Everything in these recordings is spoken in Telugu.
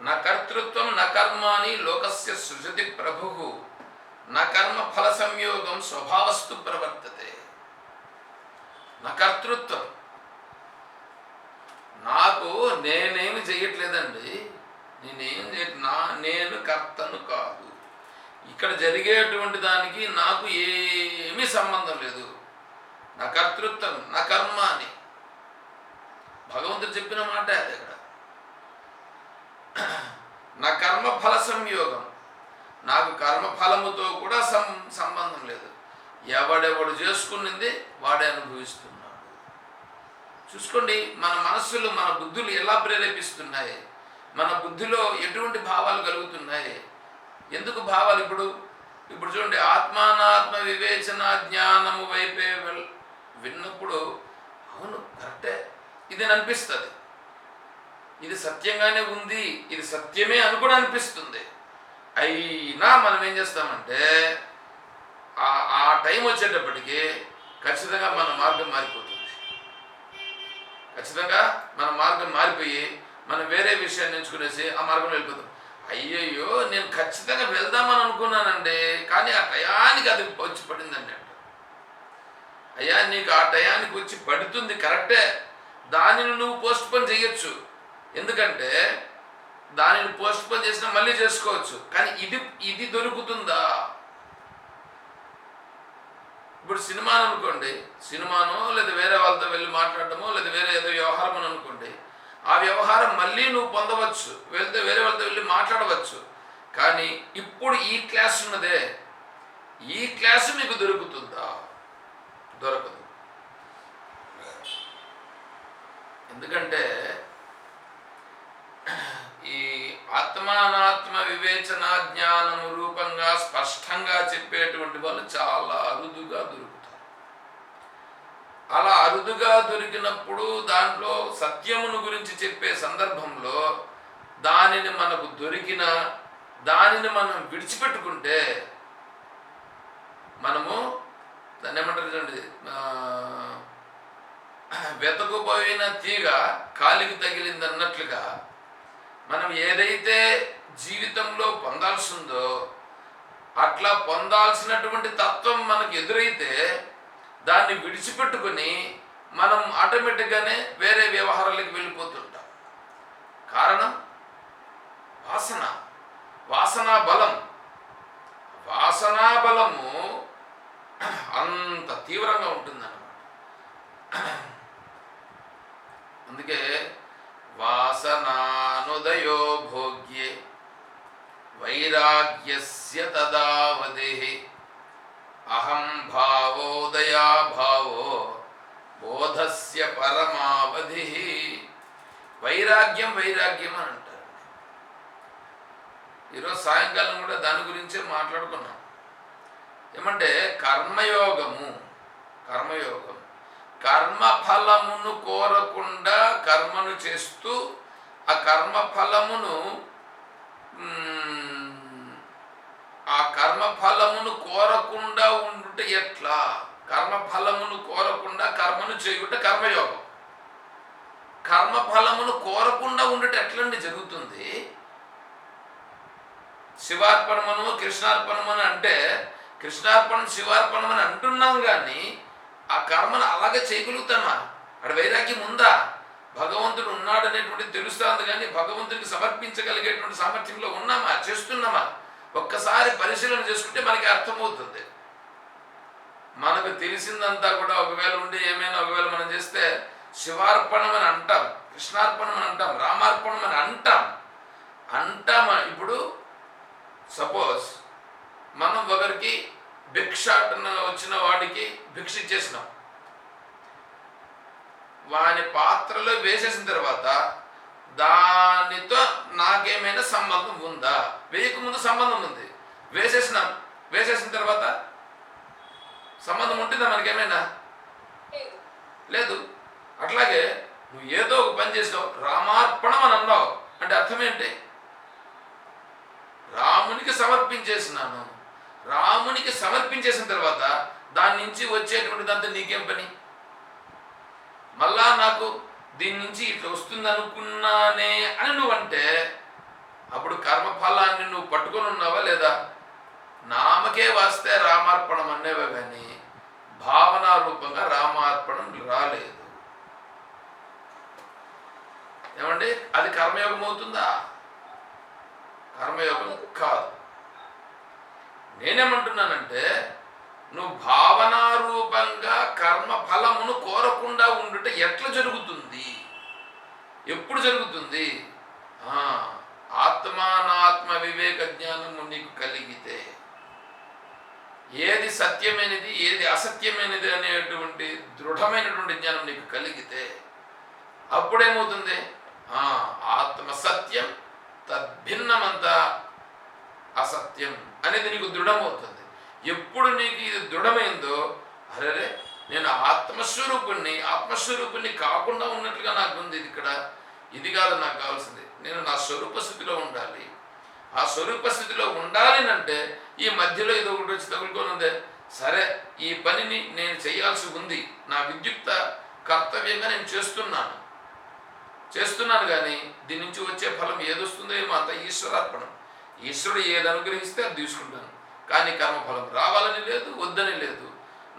న కర్తృత్వం న కర్మాణి లోకస్య సృజతి ప్రభు న కర్మ ఫల సంయోగం స్వభావస్తు ప్రవర్తతే. నా కర్తృత్వం, నాకు నేనేమి చేయట్లేదండి, నేను కర్తను కాదు. ఇక్కడ జరిగేటువంటి దానికి నాకు ఏమీ సంబంధం లేదు. నా కర్తృత్వం నా కర్మ అని భగవంతుడు చెప్పిన మాట అది. ఇక్కడ నా కర్మ ఫల సంయోగం, నాకు కర్మఫలముతో కూడా సంబంధం లేదు. ఎవడెవడు చేసుకున్నది వాడే అనుభవిస్తున్నాడు. చూసుకోండి, మన మనస్సులు మన బుద్ధులు ఎలా ప్రేరేపిస్తున్నాయి, మన బుద్ధిలో ఎటువంటి భావాలు కలుగుతున్నాయి. ఎందుకు భావాలు? ఇప్పుడు చూడండి, ఆత్మానాత్మ వివేచన జ్ఞానము వైపే విన్నప్పుడు అవును కరెక్టే ఇది అనిపిస్తుంది, ఇది సత్యంగానే ఉంది, ఇది సత్యమే అని కూడా అనిపిస్తుంది. అయినా మనం ఏం చేస్తామంటే ఆ టైం వచ్చేటప్పటికి ఖచ్చితంగా మన మార్గం మారిపోతుంది. ఖచ్చితంగా మన మార్గం మారిపోయి మనం వేరే విషయాన్ని ఎంచుకునేసి ఆ మార్గంలో వెళ్ళిపోతాం. అయ్యయ్యో నేను ఖచ్చితంగా వెళ్దామని అనుకున్నానండి, కానీ ఆ టయానికి అది వచ్చి పడిందండి అంట. అయ్యా నీకు ఆ టయానికి వచ్చి పడుతుంది కరెక్టే, దానిని నువ్వు పోస్ట్ పోన్ చేయొచ్చు. ఎందుకంటే దానిని పోస్ట్ పోన్ చేసినా మళ్ళీ చేసుకోవచ్చు, కానీ ఇది దొరుకుతుందా? ఇప్పుడు సినిమాను అనుకోండి, సినిమానో లేదా వేరే వాళ్ళతో వెళ్ళి మాట్లాడటమో లేదా వేరే ఏదో వ్యవహారం అని అనుకోండి, ఆ వ్యవహారం మళ్ళీ నువ్వు పొందవచ్చు, వెళ్తే వేరే వాళ్ళతో వెళ్ళి మాట్లాడవచ్చు. కానీ ఇప్పుడు ఈ క్లాస్ ఉన్నదే, ఈ క్లాసు మీకు దొరుకుతుందా? దొరకదు. ఎందుకంటే ఈ ఆత్మానాత్మ వివేచన జ్ఞానము రూపంగా స్పష్టంగా చెప్పేటువంటి వాళ్ళు చాలా అరుదుగా దొరుకుతారు. అలా అరుదుగా దొరికినప్పుడు దాంట్లో సత్యమును గురించి చెప్పే సందర్భంలో దానిని మనకు దొరికిన దానిని మనం విడిచిపెట్టుకుంటే మనము దాన్ని ఏమంటారు చూడండి, వెతకుపోయిన తీగ కాలికి తగిలింది అన్నట్లుగా మనం ఏదైతే జీవితంలో పొందాల్సి ఉందో అట్లా పొందాల్సినటువంటి తత్వం మనకు ఎదురైతే దాన్ని విడిచిపెట్టుకుని మనం ఆటోమేటిక్గానే వేరే వ్యవహారాలకు వెళ్ళిపోతుంటాం. కారణం వాసనా బలం. వాసనా బలము అంత తీవ్రంగా ఉంటుందన్నమాట. అందుకే వాసనానుదయో భోగ్యే వైరాగ్యస్య తదావదేహి అహం భావోదయా భావో బోధస్య పరమావధి. వైరాగ్యం అని అంటారు. ఈరోజు సాయంకాలం కూడా దాని గురించే మాట్లాడుకున్నాం. ఏమంటే కర్మయోగం కర్మఫలమును కోరకుండా కర్మను చేస్తూ ఆ కర్మఫలమును కోరకుండా ఉండుట ఎట్లా? కర్మఫలమును కోరకుండా కర్మను చేయుట కర్మయోగం. కర్మఫలమును కోరకుండా ఉండుట ఎట్లండి జరుగుతుంది? శివార్పణమను కృష్ణార్పణమని అంటే కృష్ణార్పణం శివార్పణం అని అంటున్నాం, కానీ ఆ కర్మను అలాగే చేయగలుగుతామా? అక్కడ వైరాగ్యం ఉందా? భగవంతుడు ఉన్నాడు అనేటువంటి తెలుస్తుంది, కానీ భగవంతుడికి సమర్పించగలిగేటువంటి సామర్థ్యంలో ఉన్నామా? చేస్తున్నామా? ఒక్కసారి పరిశీలన చేసుకుంటే మనకి అర్థమవుతుంది. మనకు తెలిసిందంతా కూడా ఒకవేళ ఉండి ఏమైనా ఒకవేళ మనం చేస్తే శివార్పణం అని అంటాం, కృష్ణార్పణం అని అంటాం, రామార్పణం అని అంటాం. ఇప్పుడు సపోజ్ మనం ఒకరికి భిక్షాటన వచ్చిన వాడికి భిక్ష ఇచ్చేసినాం, వాని పాత్రలో వేసేసిన తర్వాత దానితో నాకేమైనా సంబంధం ఉందా? వేయకముందు సంబంధం ఉంది, వేసేసిన తర్వాత సంబంధం ఉంటుందా మనకేమైనా? లేదు. అట్లాగే నువ్వు ఏదో ఒక పని చేసావు, రామార్పణం అని అన్నావు అంటే అర్థం ఏంటి? రామునికి సమర్పించేసినాను. రామునికి సమర్పించేసిన తర్వాత దాని నుంచి వచ్చేటువంటి దాంతో నీకేం పని? మళ్ళా నాకు దీని నుంచి ఇట్లా వస్తుంది అనుకున్నానే అని నువ్వంటే అప్పుడు కర్మఫలాన్ని నువ్వు పట్టుకొని ఉన్నావా లేదా? నామకే వస్తే రామార్పణం అనేవే కానీ భావనా రూపంగా రామార్పణం రాలేదు. ఏమండి, అది కర్మయోగం అవుతుందా? కర్మయోగం కాదు. నేనేమంటున్నానంటే, నువ్వు భావనా రూపంగా కర్మ ఫలమును కోరకుండా ఉండుట ఎట్లా జరుగుతుంది? ఎప్పుడు జరుగుతుంది? ఆత్మానాత్మ వివేక జ్ఞానము నీకు కలిగితే, ఏది సత్యమైనది ఏది అసత్యమైనది అనేటువంటి దృఢమైనటువంటి జ్ఞానం నీకు కలిగితే అప్పుడేమవుతుంది? ఆత్మ సత్యం, తద్భిన్నమంతా అసత్యం అనేది నీకు దృఢమవుతుంది. ఎప్పుడు నీకు ఇది దృఢమైందో, అరే నేను ఆత్మస్వరూపుణ్ణి కాకుండా ఉన్నట్లుగా నాకు ఉంది, ఇక్కడ ఇది కాదు నాకు కావాల్సింది, నేను నా స్వరూప స్థితిలో ఉండాలి. ఆ స్వరూప స్థితిలో ఉండాలి అంటే ఈ మధ్యలో ఇది ఒకటి వచ్చి తగులుకొని ఉందే, సరే ఈ పనిని నేను చేయాల్సి ఉంది, నా విద్యుక్త కర్తవ్యంగా నేను చేస్తున్నాను కానీ దీని నుంచి వచ్చే ఫలం ఏదొస్తుందో ఏమో అంత ఈశ్వరార్పణం. ఈశ్వరుడు ఏది అనుగ్రహిస్తే అది తీసుకుంటాను, కానీ కర్మఫలం రావాలని లేదు, వద్దని లేదు.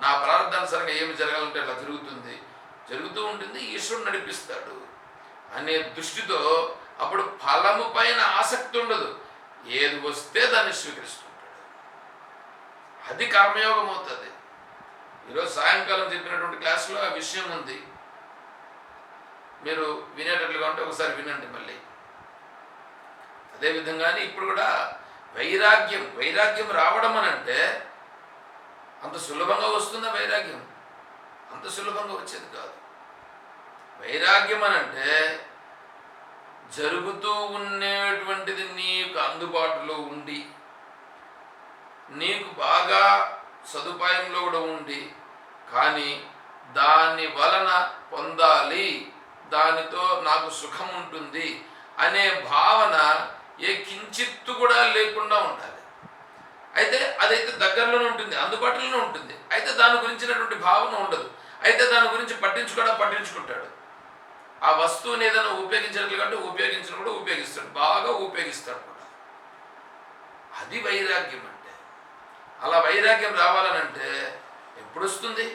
నా ప్రారంధానుసారంగా ఏమి జరగాలంటే అలా జరుగుతూ ఉంటుంది, ఈశ్వరుడు నడిపిస్తాడు అనే దృష్టితో అప్పుడు ఫలము పైన ఆసక్తి ఉండదు, ఏది వస్తే దాన్ని స్వీకరిస్తుంటాడు. అది కర్మయోగం అవుతుంది. ఈరోజు సాయంకాలం చెప్పినటువంటి క్లాసులో ఆ విషయం ఉంది, మీరు వినేటట్లుగా ఉంటే ఒకసారి వినండి మళ్ళీ. అదేవిధంగానే ఇప్పుడు కూడా వైరాగ్యం రావడం అని అంటే అంత సులభంగా వస్తుందా? వైరాగ్యం అంత సులభంగా వచ్చేది కాదు. వైరాగ్యం అని అంటే జరుగుతూ ఉండేటువంటిది నీకు అందుబాటులో ఉండి, నీకు బాగా సదుపాయంలో కూడా ఉండి, కానీ దాని వలన పొందాలి, దానితో నాకు సుఖం ఉంటుంది అనే భావన ఏ కించిత్తు కూడా లేకుండా ఉండాలి. అయితే అదైతే దగ్గరలోనే ఉంటుంది, అందుబాటులోనే ఉంటుంది, అయితే దాని గురించినటువంటి భావన ఉండదు. అయితే దాని గురించి పట్టించుకుంటాడు. ఆ వస్తువుని ఏదైనా ఉపయోగించినట్లుగా ఉపయోగించడం కూడా ఉపయోగిస్తాడు, బాగా ఉపయోగిస్తాడు కూడా. అది వైరాగ్యం అంటే. అలా వైరాగ్యం రావాలనంటే ఎప్పుడు వస్తుంది?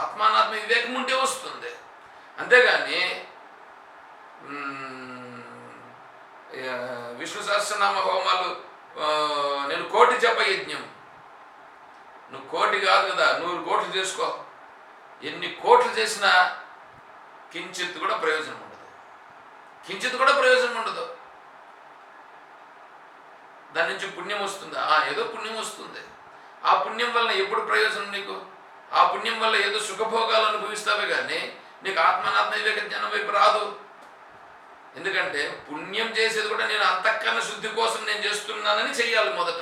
ఆత్మానాత్మ వివేకం ఉంటే వస్తుంది. అంతేగాని విష్ణు సహస్రనామ హోమాలు నేను 1,000,000 జప యజ్ఞం, నువ్వు 1,000,000 కాదు కదా, 100 కోట్లు చేసుకో, ఎన్ని కోట్లు చేసినా కించిత్ కూడా ప్రయోజనం ఉండదు. దాని నుంచి పుణ్యం వస్తుందా? ఏదో పుణ్యం వస్తుంది. ఆ పుణ్యం వల్ల ఎప్పుడు ప్రయోజనం నీకు? ఆ పుణ్యం వల్ల ఏదో సుఖభోగాలు అనుభవిస్తావే కానీ నీకు ఆత్మానాత్మ వివేక జ్ఞానం వైపు రాదు. ఎందుకంటే పుణ్యం చేసేది కూడా నేను అంతఃకరణ శుద్ధి కోసం నేను చేస్తున్నానని చెయ్యాలి. మొదట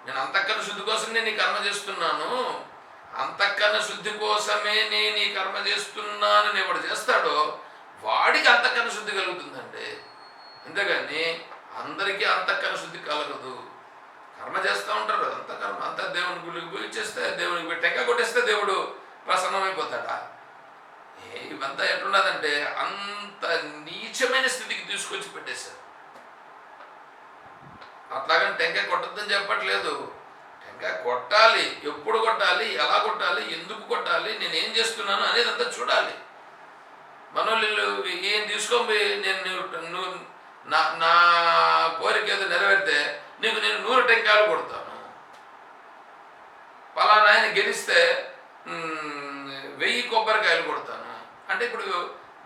నేను అంతఃకరణ శుద్ధి కోసం నేను ఈ కర్మ చేస్తున్నాను, అంతఃకరణ శుద్ధి కోసమే నేను ఈ కర్మ చేస్తున్నానని ఎవడు చేస్తాడో వాడికి అంతఃకరణ శుద్ధి కలుగుతుందండి. అంతేగాని అందరికీ అంతఃకరణ శుద్ధి కలగదు. కర్మ చేస్తూ ఉంటారు, అంతా దేవుని గుడికి పోయి చేస్తే, దేవునికి టెంక కొట్టేస్తే దేవుడు ప్రసన్నమైపోతాడా? ఇవంతా ఎట్లున్నదంటే అంత నీచమైన స్థితికి తీసుకొచ్చి పెట్టేశారు. అట్లాగని టెంకాయ కొట్టద్దని చెప్పట్లేదు, టెంకాయ కొట్టాలి, ఎప్పుడు కొట్టాలి, ఎలా కొట్టాలి, ఎందుకు కొట్టాలి, నేనేం చేస్తున్నాను అనేది అంతా చూడాలి. మనోళ్ళు ఏం తీసుకొని నేను నా కోరిక ఏదో నెరవేరితే నీకు నేను 100 టెంకాయలు కొడతాను, పలానా ఆయన గెలిస్తే 1000 కొబ్బరికాయలు కొడతాను అంటే ఇప్పుడు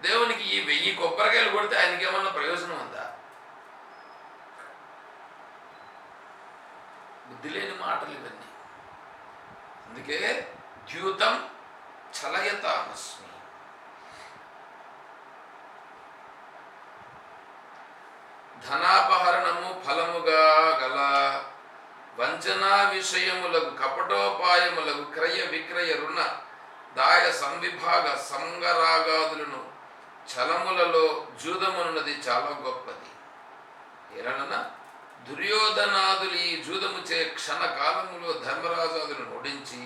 దేవునికి ఈ 1000 కొబ్బరికాయలు కొడితే ఆయనకి ఏమన్నా ప్రయోజనం ఉందా? బుద్ధి లేని మాటలు ఇవన్నీ. అందుకే ద్యూతం చలయతామస్మి. ధనాపహరణము ఫలముగా గల వంచనా విషయములకు కపటోపాయములకు క్రయ విక్రయ రుణ దాయ సంవిభాగ సంగరాగాదులను చలములలో జూదమునున్నది చాలా గొప్పది. ఎలనన దుర్యోధనాదులు ఈ జూదముచే క్షణకాలములో ధర్మరాజాదులను ఓడించి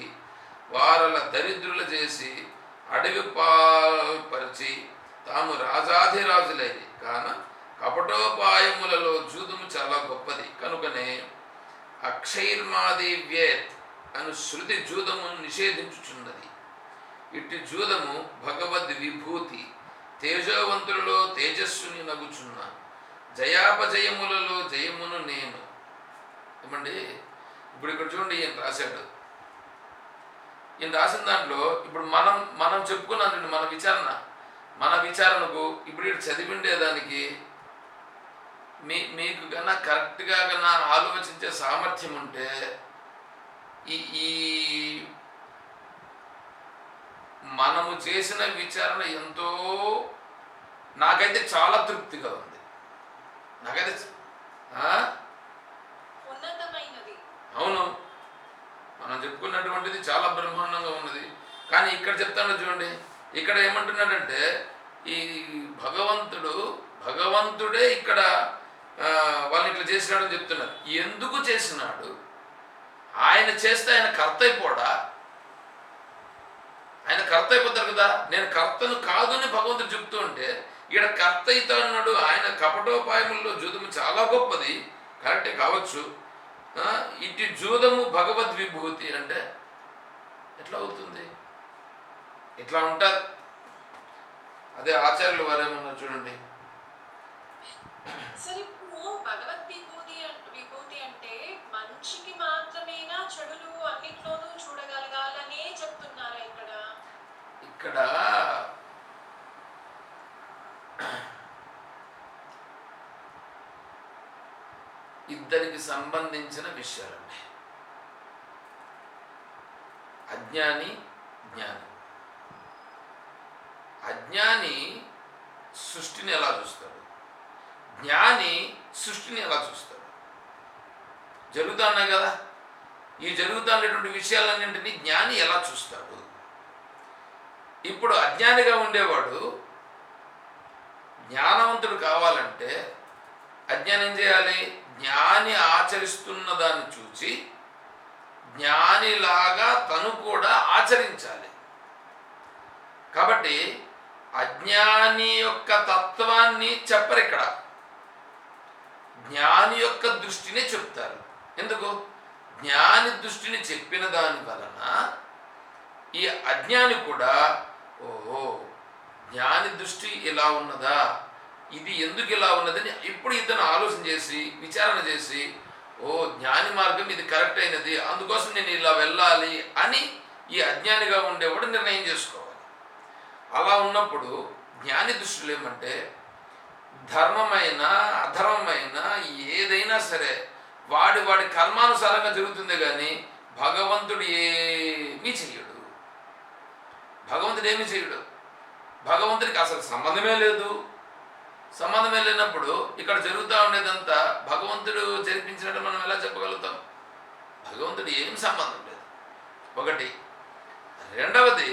వారల దరిద్రుల చేసి అడవి పాల్పరిచి తాము రాజాధిరాజులైది కాన కపటోపాయములలో జూదము చాలా గొప్పది కనుకనే అక్షైర్మాదేవ్యేత్ అను శృతి జూదమును నిషేధించుచున్నది. ఇట్టి జూదము భగవద్ విభూతి, తేజోవంతులలో తేజస్సుని నగుచున్న, జయాపజయములలో జయమును నేను. ఏమండి, ఇప్పుడు ఇక్కడ చూడండి, ఈయన రాశాడు. ఈయన రాసిన దాంట్లో ఇప్పుడు మనం చెప్పుకున్నాం మన విచారణకు ఇప్పుడు ఇటు చదివిండేదానికి మీకు కన్నా కరెక్ట్గా కన్నా ఆలోచించే సామర్థ్యం ఉంటే ఈ మనము చేసిన విచారణ ఎంతో నాకైతే చాలా తృప్తిగా ఉంది. నాకైతే అవును, మనం చెప్పుకున్నటువంటిది చాలా బ్రహ్మాండంగా ఉన్నది. కానీ ఇక్కడ చెప్తాను చూడండి, ఇక్కడ ఏమంటున్నాడంటే ఈ భగవంతుడే ఇక్కడ వాళ్ళని ఇట్లా చేసినాడని చెప్తున్నారు. ఎందుకు చేసినాడు? ఆయన చేస్తే ఆయన కర్త అయిపోడా? ఆయన కర్త అయిపోతారు కదా. నేను కర్తను కాదు అని భగవంతుడు చెప్తూ ఉంటే ఇక్కడ కర్త అవుతా ఉన్నాడు. ఆయన కపటోపాయముల్లో జూదము చాలా గొప్పది, కరెక్టే కావచ్చు. ఇటు జూదము భగవద్ విభూతి అంటే ఎట్లా అవుతుంది? ఇట్లా ఉంటారు. అదే ఆచార్యులు వారేమన్నా చూడండి. విభూతి అంటే మంచికి మాత్రమేనా, చెడులు అన్నిట్లోనూ చూడగలగాలనే చెప్తున్నారా ఇక్కడ? ఇద్దరికి సంబంధించిన విషయాలండి. అజ్ఞాని, జ్ఞాని. అజ్ఞాని సృష్టిని ఎలా చూస్తాడు, జ్ఞాని సృష్టిని ఎలా చూస్తాడు? జరుగుతున్నాయి కదా, ఈ జరుగుతున్నటువంటి విషయాలన్నింటినీ జ్ఞాని ఎలా చూస్తాడు? ఇప్పుడు అజ్ఞానిగా ఉండేవాడు జ్ఞానవంతుడు కావాలంటే అజ్ఞానం ఏం చేయాలి? జ్ఞాని ఆచరిస్తున్న దాన్ని చూసి జ్ఞానిలాగా తను కూడా ఆచరించాలి. కాబట్టి అజ్ఞాని యొక్క తత్వాన్ని చెప్పరు ఇక్కడ, జ్ఞాని యొక్క దృష్టిని చెప్తారు. ఎందుకు? జ్ఞాని దృష్టిని చెప్పిన దాని వలన ఈ అజ్ఞాని కూడా ఓహో జ్ఞాని దృష్టి ఇలా ఉన్నదా, ఇది ఎందుకు ఇలా ఉన్నదని ఇప్పుడు ఇతను ఆలోచన చేసి విచారణ చేసి ఓ జ్ఞాని మార్గం ఇది కరెక్ట్ అయినది, అందుకోసం నేను ఇలా వెళ్ళాలి అని ఈ అజ్ఞానిగా ఉండేవాడు నిర్ణయం చేసుకోవాలి. అలా ఉన్నప్పుడు జ్ఞాని దృష్టిలో ఏమంటే ధర్మమైన అధర్మమైన ఏదైనా సరే వాడి కర్మానుసారంగా జరుగుతుంది. కానీ భగవంతుడు ఏమీ చెయ్యడు. భగవంతుడికి అసలు సంబంధమే లేదు. సంబంధమే లేనప్పుడు ఇక్కడ జరుగుతూ ఉండేదంతా భగవంతుడు జరిపించినట్టు మనం ఎలా చెప్పగలుగుతాం? భగవంతుడు ఏం సంబంధం లేదు. ఒకటి. రెండవది,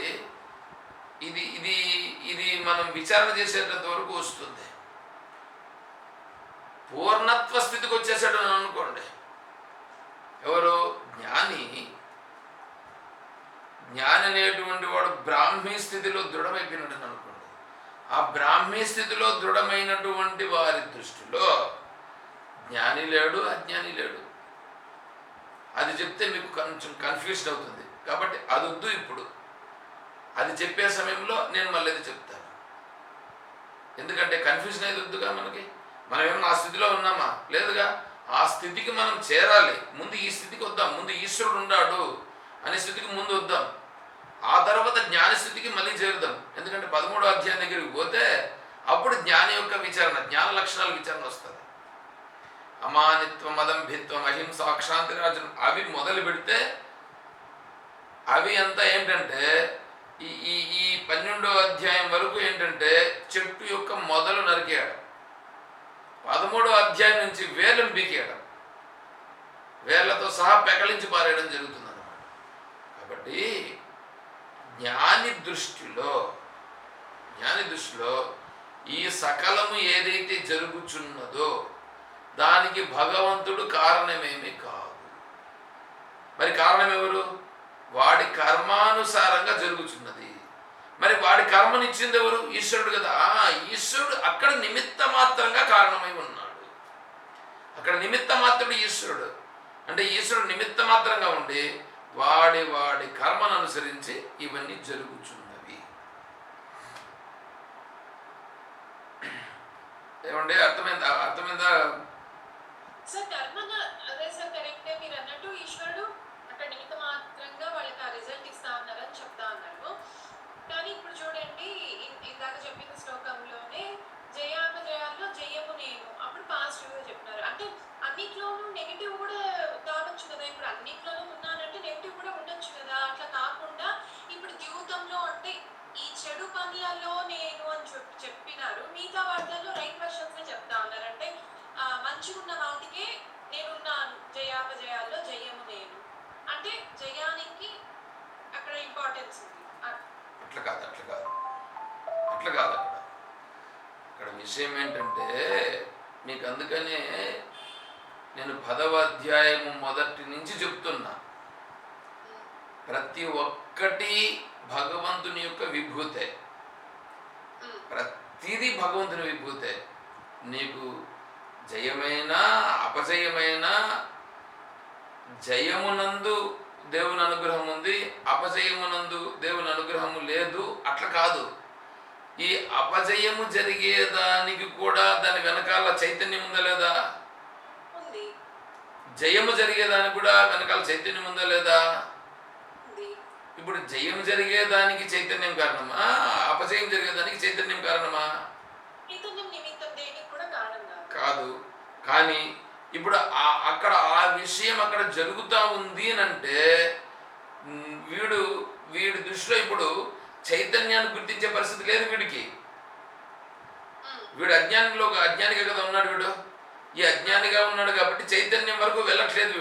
ఇది మనం విచారణ చేసేటంత వరకు వస్తుంది. పూర్ణత్వ స్థితికి వచ్చేసాడు అనుకోండి. ఎవరు? జ్ఞాని అనేటువంటి వాడు బ్రాహ్మీ స్థితిలో దృఢమైపోయినాడు అనుకోండి. ఆ బ్రాహ్మీ స్థితిలో దృఢమైనటువంటి వారి దృష్టిలో జ్ఞాని లేడు, అజ్ఞాని లేడు. అది చెప్తే మీకు కొంచెం కన్ఫ్యూషన్ అవుతుంది. కాబట్టి అది వద్దు. ఇప్పుడు అది చెప్పే సమయంలో నేను మళ్ళీ అది చెప్తాను. ఎందుకంటే కన్ఫ్యూజన్ అయితే వద్దుగా మనకి. మనం ఏమన్నా ఆ స్థితిలో ఉన్నామా? లేదుగా. ఆ స్థితికి మనం చేరాలి. ముందు ఈ స్థితికి వద్దాం. ముందు ఈశ్వరుడు ఉన్నాడు అనే స్థితికి ముందు వద్దాం. ఆ తర్వాత జ్ఞాని స్థితికి మళ్ళీ చేరుదాం. ఎందుకంటే 13వ అధ్యాయం దగ్గరికి పోతే అప్పుడు జ్ఞాని యొక్క విచారణ, జ్ఞాన లక్షణాల విచారణ వస్తుంది. అమానిత్వం, అదంభిత్వం, అహింస, అక్షాంతి రాజు అవి మొదలు పెడితే అవి అంతా ఏంటంటే ఈ 12వ అధ్యాయం వరకు ఏంటంటే చెట్టు యొక్క మొదలు నరికేయడం, 13వ అధ్యాయం నుంచి వేర్లను బీకేయడం, వేర్లతో సహా పెకలించి పారేయడం జరుగుతుంది అన్నమాట. కాబట్టి జ్ఞాని దృష్టిలో ఈ సకలము ఏదైతే జరుగుచున్నదో దానికి భగవంతుడు కారణమేమీ కాదు. మరి కారణం ఎవరు? వాడి కర్మానుసారంగా జరుగుతున్నది. మరి మరి వాడి కర్మనిచ్చింది ఎవరు? ఈశ్వరుడు కదా. ఈశ్వరుడు అక్కడ నిమిత్త మాత్రంగా కారణమై ఉన్నాడు. అక్కడ నిమిత్త మాత్రుడు ఈశ్వరుడు. అంటే ఈశ్వరుడు నిమిత్త మాత్రంగా ఉండి వాడి వాడి కర్మను అనుసరించి ఇవన్నీ జరుగుతున్నవి. ఏమండి, అర్థమైందా? సార్ కర్మన అదే సార్ కరెక్టే మీరు అన్నట్టు ఈశ్వరుడు అక్కడ నిమిత్త మాత్రంగా వాళ్ళకి ఆ రిజల్ట్ ఇస్తా ఉన్నారని చెప్తా ఉన్నారు. కానీ ఇప్పుడు చూడండి ఇందాక చెప్పిన శ్లోకంలోనే జయాపజయాల్లో జయము నేను అప్పుడు పాజిటివ్ గా చెప్పినారు. అంటే అన్నిట్లోనూ నెగిటివ్ కూడా కావచ్చు కదా. ఇప్పుడు అన్నిట్లోనూ ఉన్నానంటే నెగిటివ్ కూడా ఉండొచ్చు కదా. అట్లా కాకుండా ఇప్పుడు ద్యూతంలో అంటే ఈ చెడు పనులలో నేను అని చెప్పినారు. మిగతా వాటిలలో రైట్ వర్షన్స్ చెప్తా ఉన్నారు. అంటే మంచిగా ఉన్న వాటికే నేనున్నాను, జయాపజయాల్లో జయము నేను అంటే జయానికి అక్కడ ఇంపార్టెన్స్ ఉంది. అట్లా కాదు అక్కడ విషయం ఏంటంటే మీకు అందుకనే నేను 10వ అధ్యాయము మొదటి నుంచి చెప్తున్నా, ప్రతి ఒక్కటి భగవంతుని యొక్క విభూతే. ప్రతిదీ భగవంతుని విభూతే. నీకు జయమైనా అపజయమైనా జయమునందు దేవుని అనుగ్రహం ఉంది, అపజయమునందు దేవుని అనుగ్రహము లేదు. అట్లా కాదు. ఈ అపజయము జరిగేదానికి కూడా దాని వెనకాల చైతన్యం ఉందా లేదా? జయము జరిగేదానికి కూడా వెనకాల చైతన్యం ఉందా లేదా? ఇప్పుడు జయం జరిగేదానికి చైతన్యం కారణమా, అపజయం జరిగేదానికి చైతన్యం కారణమా? కాదు. కానీ ఇప్పుడు అక్కడ ఆ విషయం అక్కడ జరుగుతూ ఉంది అని అంటే వీడి దృష్టిలో ఇప్పుడు చైతన్యాన్ని గుర్తించే పరిస్థితి లేదు వీడికి. వీడు అజ్ఞానిగా కదా ఉన్నాడు. ఈ అజ్ఞానిగా ఉన్నాడు కాబట్టి చైతన్యం వరకు వెళ్ళట్లేదు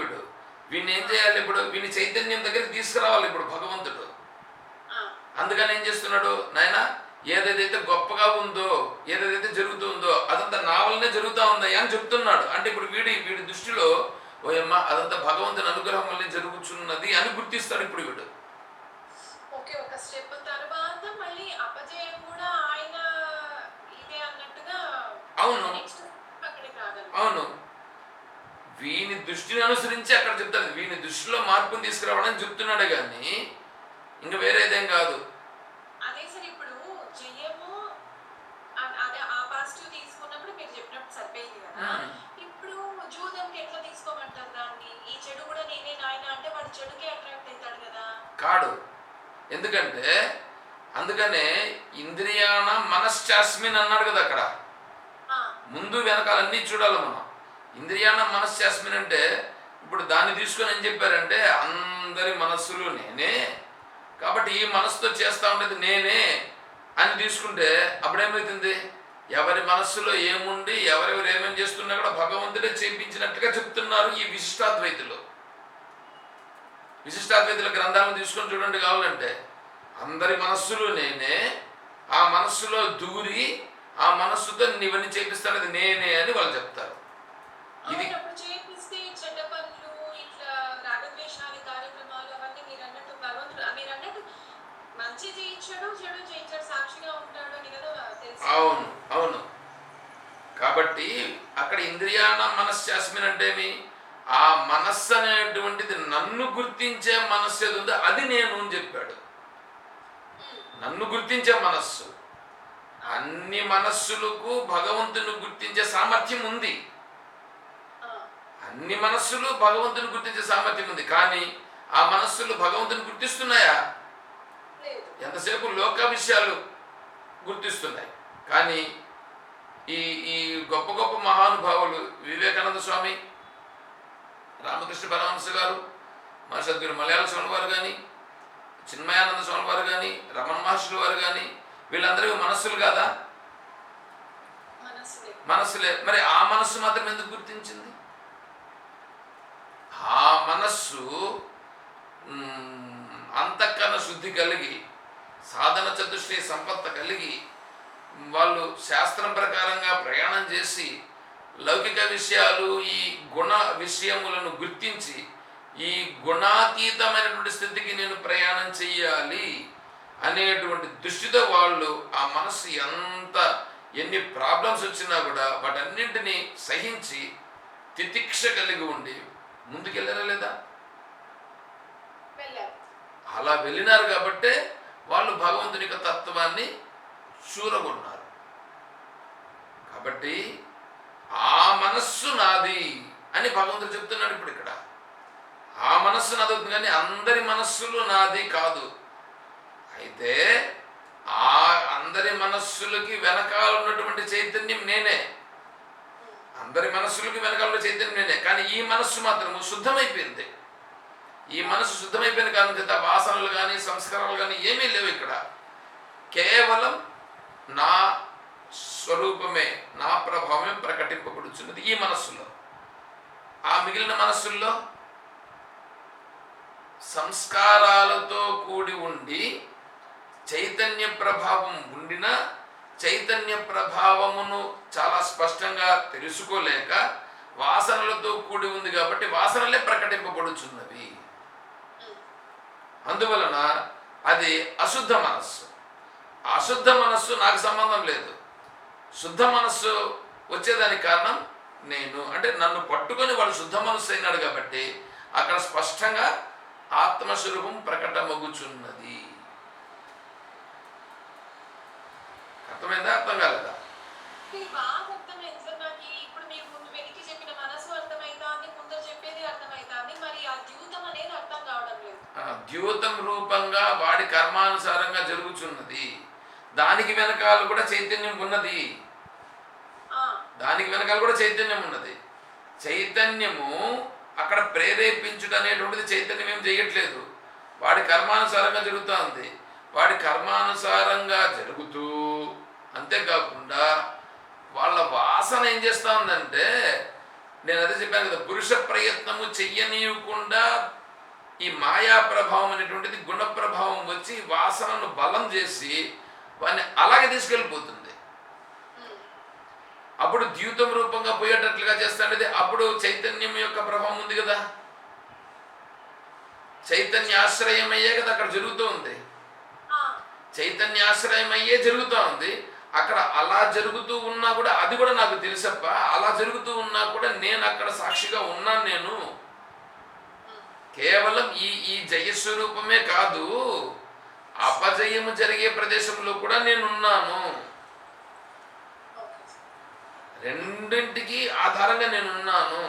వీడిని ఏం చేయాలి? ఇప్పుడు వీడిని చైతన్యం దగ్గరికి తీసుకురావాలి ఇప్పుడు భగవంతుడు. అందుకని ఏం చేస్తున్నాడు? నాయన ఏదైతే గొప్పగా ఉందో, ఏదైతే జరుగుతుందో అదంతా నా వల్లనే జరుగుతూ ఉందా అని చెప్తున్నాడు. అంటే ఇప్పుడు వీడి దృష్టిలో ఓయమ్మ అదంతా భగవంతుని అనుగ్రహం వల్లే జరుగుతున్నది అని గుర్తిస్తాడు ఇప్పుడు వీడు. ఒక స్టెప్ తర్వాత మళ్ళీ అపజయం కూడా ఆయన ఇదే అన్నట్టుగా. అవును, వీని దృష్టిని అనుసరించి అక్కడ చెప్తాడు. వీని దృష్టిలో మార్పుని తీసుకురావడానికి చెప్తున్నాడు కానీ ఇంకా వేరేదేం కాదు. అదే సార్ ఇప్పుడు జయము అదే ఆ పాజిటివ్ తీసుకున్నప్పుడు మీరు చెప్పినప్పుడు సరిపోయింది కదా. ఇప్పుడు జూదంకి ఎట్లా తీసుకోమంటారు దాన్ని? ఈ చెడు కూడా నేనే నాయన అంటే వాడు చెడుకే అట్రాక్ట్ అవుతాడు కదా. కాడు. ఎందుకంటే అందుకనే ఇంద్రియాణ మనశ్చాస్మిన్ అన్నాడు కదా అక్కడ. ముందు వెనకాలన్నీ చూడాలి మనం. ఇంద్రియాణ మనశ్చాస్మిన్ అంటే ఇప్పుడు దాన్ని తీసుకొని ఏం చెప్పారంటే అందరి మనస్సులు నేనే కాబట్టి ఈ మనస్సుతో చేస్తూ ఉండేది నేనే అని తీసుకుంటే అప్పుడేమవుతుంది? ఎవరి మనస్సులో ఏముండి ఎవరెవరు ఏమేమి చేస్తున్నా కూడా భగవంతుడే చేయించినట్టుగా చెప్తున్నారు ఈ విశిష్టాద్వైతులు. గ్రంథాలను తీసుకొని చూడండి కావాలంటే అందరి మనస్సులు నేనే, ఆ మనస్సులో దూరి ఆ మనస్సుతో ఇవన్నీ చేపిస్తానది నేనే అని వాళ్ళు చెప్తారు. ఇది అవును. కాబట్టి అక్కడ ఇంద్రియాణ మనశ్శాస్మిన్ అంటే ఆ మనస్సు అనేటువంటిది నన్ను గుర్తించే మనస్సు ఏది ఉందో అది నేను అని చెప్పాడు. నన్ను గుర్తించే మనస్సు. అన్ని మనస్సులకు భగవంతుని గుర్తించే సామర్థ్యం ఉంది. అన్ని మనస్సులు భగవంతుని గుర్తించే సామర్థ్యం ఉంది. కానీ ఆ మనస్సులు భగవంతుని గుర్తిస్తున్నాయా? ఎంతసేపు లోక విషయాలు గుర్తిస్తున్నాయి. కానీ ఈ గొప్ప గొప్ప మహానుభావులు వివేకానంద స్వామి, రామకృష్ణ పరమహంస గారు, మా సద్గురు మలయాళ స్వామి వారు కానీ, చిన్మయానంద స్వామి వారు కానీ, రమణ మహర్షుల వారు కానీ వీళ్ళందరూ మనస్సులు కాదా? మనస్సులే. మరి ఆ మనస్సు మాత్రం ఎందుకు గుర్తించింది? ఆ మనస్సు అంతఃకరణ శుద్ధి కలిగి సాధన చతుష్టయ సంపత్త కలిగి వాళ్ళు శాస్త్రం ప్రకారంగా ప్రయాణం చేసి లౌకిక విషయాలు ఈ గుణ విషయములను గుర్తించి ఈ గుణాతీతమైనటువంటి స్థితికి నేను ప్రయాణం చెయ్యాలి అనేటువంటి దృష్టితో వాళ్ళు ఆ మనస్సు ఎన్ని ప్రాబ్లమ్స్ వచ్చినా కూడా వాటన్నింటినీ సహించి తితిక్ష కలిగి ఉండి ముందుకెళ్ళారా లేదా? వెళ్ళారు. అలా వెళ్ళినారు కాబట్టే వాళ్ళు భగవంతుని యొక్క తత్వాన్ని చూరగొన్నారు. కాబట్టి ఆ మనస్సు నాది అని భగవంతుడు చెప్తున్నాడు. ఇప్పుడు ఇక్కడ ఆ మనస్సు నాది అవుతుంది, కానీ అందరి మనస్సులు నాది కాదు. అయితే ఆ అందరి మనస్సులకి వెనకాల ఉన్నటువంటి చైతన్యం నేనే. అందరి మనస్సులకి వెనకాల చైతన్యం నేనే, కానీ ఈ మనస్సు మాత్రము శుద్ధమైపోయింది. ఈ మనసు శుద్ధమైపోయిన కారణం చేత వాసనలు కానీ సంస్కారాలు కానీ ఏమీ లేవు. ఇక్కడ కేవలం నా స్వరూపమే, నా ప్రభావమే ప్రకటింపబడుచున్నది ఈ మనస్సులో. ఆ మిగిలిన మనస్సుల్లో సంస్కారాలతో కూడి ఉండి చైతన్య ప్రభావం ఉండిన చైతన్య ప్రభావమును చాలా స్పష్టంగా తెలుసుకోలేక వాసనలతో కూడి ఉంది కాబట్టి వాసనలే ప్రకటింపబడుచున్నవి. అందువలన అది అశుద్ధ మనస్సు. అశుద్ధ మనస్సు నాకు సంబంధం లేదు. శుద్ధ మనస్సు వచ్చేదానికి కారణం నేను. అంటే నన్ను పట్టుకొని వాడు శుద్ధ మనస్సు అయినాడు కాబట్టి అక్కడ స్పష్టంగా ఆత్మస్వరూపం ప్రకటమగుచున్నది. అర్థమైందా? అర్థం కాలేదా? బాగా అర్థమైంది సార్. నాకు ఇప్పుడు మీకు ముందు వెనక్కి చెప్పిన మనసు అర్థమైతాంది, ముందర చెప్పేది అర్థమైతాంది. మరి ఆ ద్యూతం అనేది అర్థం కావడం లేదు. ద్యూతం రూపంగా వాడి కర్మానుసారంగా జరుగుతున్నది. దానికి వెనకాల కూడా చైతన్యం ఉన్నది. దానికి వెనకాల కూడా చైతన్యం ఉన్నది. చైతన్యము అక్కడ ప్రేరేపించుట అనేటువంటిది చైతన్యం ఏం చేయట్లేదు. వాడి కర్మానుసారంగా జరుగుతూ ఉంది. వాడి కర్మానుసారంగా జరుగుతూ అంతేకాకుండా వాళ్ళ వాసన ఏం చేస్తూ ఉందంటే, నేను అదే చెప్పాను కదా, పురుష ప్రయత్నము చెయ్యనీయకుండా ఈ మాయా ప్రభావం అనేటువంటిది గుణ ప్రభావం వచ్చి వాసనను బలం చేసి వాడిని అలాగే తీసుకెళ్ళిపోతుంది. అప్పుడు ద్యూతం రూపంగా పోయేటట్లుగా చేస్తాడేది. అప్పుడు చైతన్యం యొక్క ప్రభావం ఉంది కదా, చైతన్యాశ్రయమయ్యే కదా అక్కడ జరుగుతూ ఉంది. చైతన్యాశ్రయమయ్యే జరుగుతూ ఉంది. అక్కడ అలా జరుగుతూ ఉన్నా కూడా అది కూడా నాకు తెలుసప్ప. అలా జరుగుతూ ఉన్నా కూడా నేను అక్కడ సాక్షిగా ఉన్నాను. నేను కేవలం ఈ జయస్వరూపమే కాదు, అపజయము జరిగే ప్రదేశంలో కూడా నేనున్నాను. రెండింటికి ఆధారంగా నేనున్నాను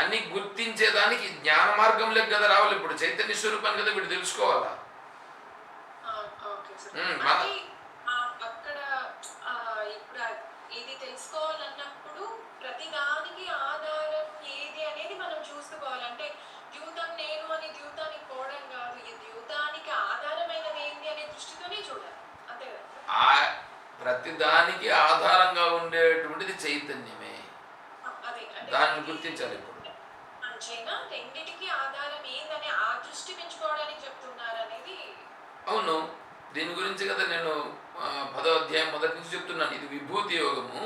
అని గుర్తించేదానికి జ్ఞాన మార్గంలోకి కదా రావాలి. ఇప్పుడు చైతన్య స్వరూపాన్ని కదా వీడు తెలుసుకోవాలా. అక్కడ ఇప్పుడు ఇది తెలుసుకోవాలన్నప్పుడు ప్రతి దానికి ఆధారం ఏది అనేది మనం చూసుకోవాలంటే ద్యూతం నేను అని ద్యూతానికి పోవడం కాదు, ఈ ద్యూతానికి ఆధారమైనది ఏంటి అనే దృష్టితోనే చూడాలి. అంతే కదా? ప్రతి దానికి ఆధారంగా ఉండేటువంటిది చైతన్యమే. దాన్ని గుర్తించాలి. ఇప్పుడు అంచేనా రెండిటికి ఆధారం ఏందని ఆ దృష్టి పెంచుకోవడానికి చెప్తున్నారు అనేది. అవును, దీని గురించి కదా నేను 10వ అధ్యాయం మొదటి నుంచి చెప్తున్నాను. ఇది విభూతి యోగము.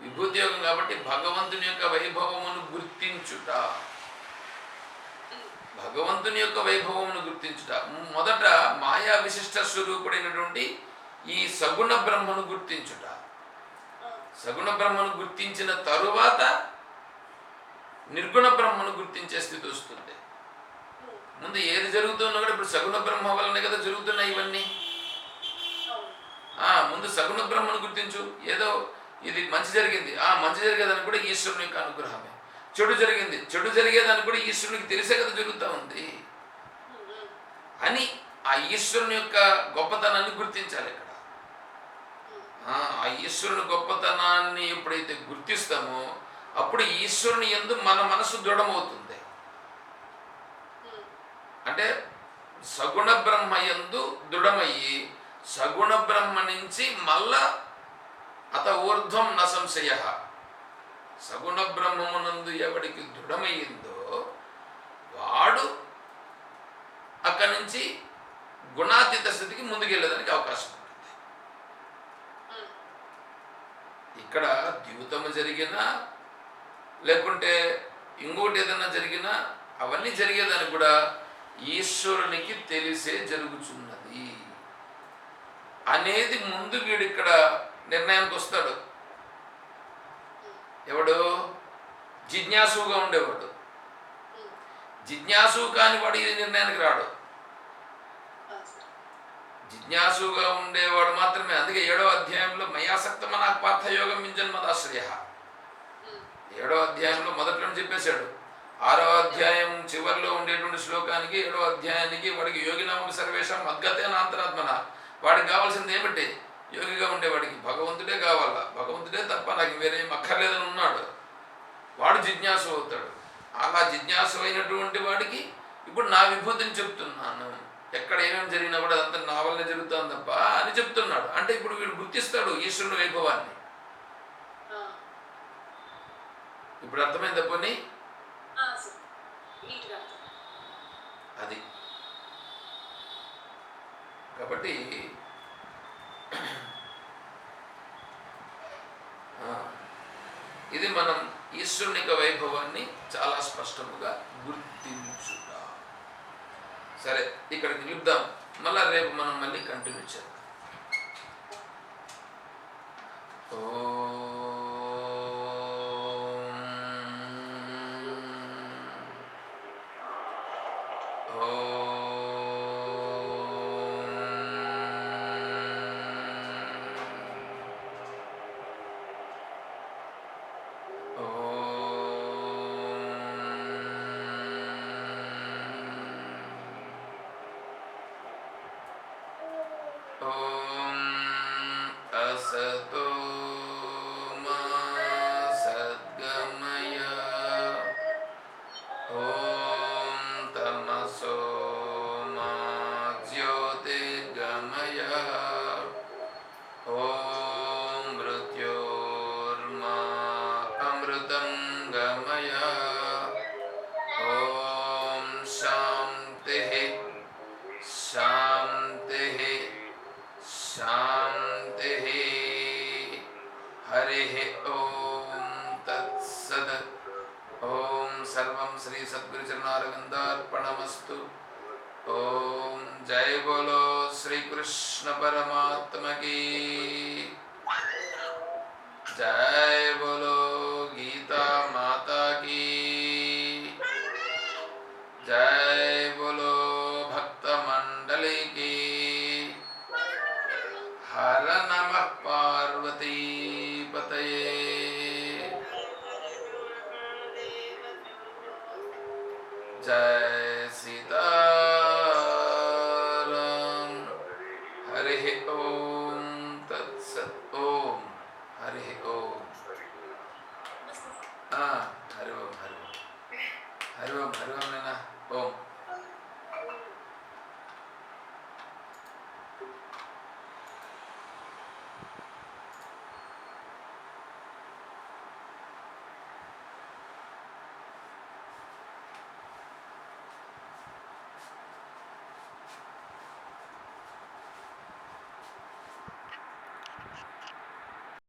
విభూతి యోగం కాబట్టి భగవంతుని యొక్క వైభవమును గుర్తించుట, భగవంతుని యొక్క వైభవమును గుర్తించుట. మొదట మాయా విశిష్ట స్వరూపుడైనటువంటి ఈ సగుణ బ్రహ్మను గుర్తించుట. సగుణ బ్రహ్మను గుర్తించిన తరువాత నిర్గుణ బ్రహ్మను గుర్తించే స్థితి వస్తుంది. ముందు ఏది జరుగుతున్నా కూడా ఇప్పుడు సగుణ బ్రహ్మ వల్లనే కదా జరుగుతున్నాయి ఇవన్నీ. ముందు సగుణ బ్రహ్మను గుర్తించు. ఏదో ఇది మంచి జరిగింది, మంచి జరిగేదానికి కూడా ఈశ్వరుని యొక్క అనుగ్రహమే. చెడు జరిగింది, చెడు జరిగేదానికి కూడా ఈశ్వరునికి తెలిసే కదా జరుగుతూ ఉంది అని ఆ ఈశ్వరుని యొక్క గొప్పతనాన్ని గుర్తించాలి ఇక్కడ. ఆ ఈశ్వరుని గొప్పతనాన్ని ఎప్పుడైతే గుర్తిస్తామో అప్పుడు ఈశ్వరుని యందు మన మనసు దృఢమవుతుంది. అంటే సగుణ బ్రహ్మ యందు దృఢమయ్యి సగుణ బ్రహ్మ నుంచి మళ్ళా అత ఊర్ధ్వం న సంశయ. సగుణ బ్రహ్మమునందు ఎవడికి దృఢమయ్యిందో వాడు అక్కడి నుంచి గుణాతీత స్థితికి ముందుకెళ్ళేదానికి అవకాశం ఉంటుంది. ఇక్కడ ద్యూతము జరిగినా లేకుంటే ఇంకోటి ఏదైనా జరిగినా అవన్నీ జరిగేదానికి కూడా ఈశ్వరునికి తెలిసే జరుగుతున్నది. అనేది ముందు వీడు ఇక్కడ నిర్ణయానికి వస్తాడు. ఎవడు? జిజ్ఞాసుగా ఉండేవాడు. జిజ్ఞాసు కాని వాడు ఈ నిర్ణయానికి రాడు. జిజ్ఞాసుగా ఉండేవాడు మాత్రమే. అందుకే 7వ అధ్యాయంలో మయాసక్తమ నాకు పార్థయోగం మింజన్మదాశ్రయ, 7వ అధ్యాయంలో మొదట్లో చెప్పేశాడు. 6వ అధ్యాయం చివరిలో ఉండేటువంటి శ్లోకానికి 7వ అధ్యాయానికి వాడికి యోగినామక సర్వేషం మద్గతేన అంతరాత్మన, వాడికి కావాల్సింది ఏమిటి? యోగిగా ఉండేవాడికి భగవంతుడే కావాలా, భగవంతుడే తప్ప నాకు వేరేం అక్కర్లేదని ఉన్నాడు, వాడు జిజ్ఞాసు అవుతాడు. అలా జిజ్ఞాసు అయినటువంటి వాడికి ఇప్పుడు నా విభూతిని చెప్తున్నాను, ఎక్కడ ఏమేమి జరిగినా కూడా అదంతా నా వల్లనే జరుగుతుంది తప్ప అని చెప్తున్నాడు. అంటే ఇప్పుడు వీడు గుర్తిస్తాడు ఈశ్వరుని వైభవాన్ని. ఇప్పుడు అర్థమైంది పోనీ? అది కాబట్టి ఇది మనం ఈశ్వరుని యొక్క వైభవాన్ని చాలా స్పష్టముగా గుర్తించుట. సరే, ఇక్కడ నిలుద్దాం, మళ్ళా రేపు మనం మళ్ళీ కంటిన్యూ చేద్దాం. असतो मा सद्गमय, ॐ तमसो मा ज्योतिर्गमय, ॐ मृत्योर्मा अमृतं गमय, ॐ शान्तिः शान्तिः शान्तिः। हरिः ॐ तत्सत्। ॐ सर्वं श्री सद्गुरु चरणारविन्दार्पणमस्तु। ॐ जय बोलो श्री कृष्ण परमात्मा की जय, बोलो गीता माता की जय, बोलो भक्त मंडली की। हर नमः पार्वती पतये। जय सीताराम। हरिः ओम तत्सत्। ओम हरिः ओम। हरि ओम हरि ओम हरि ओम हरि ओम।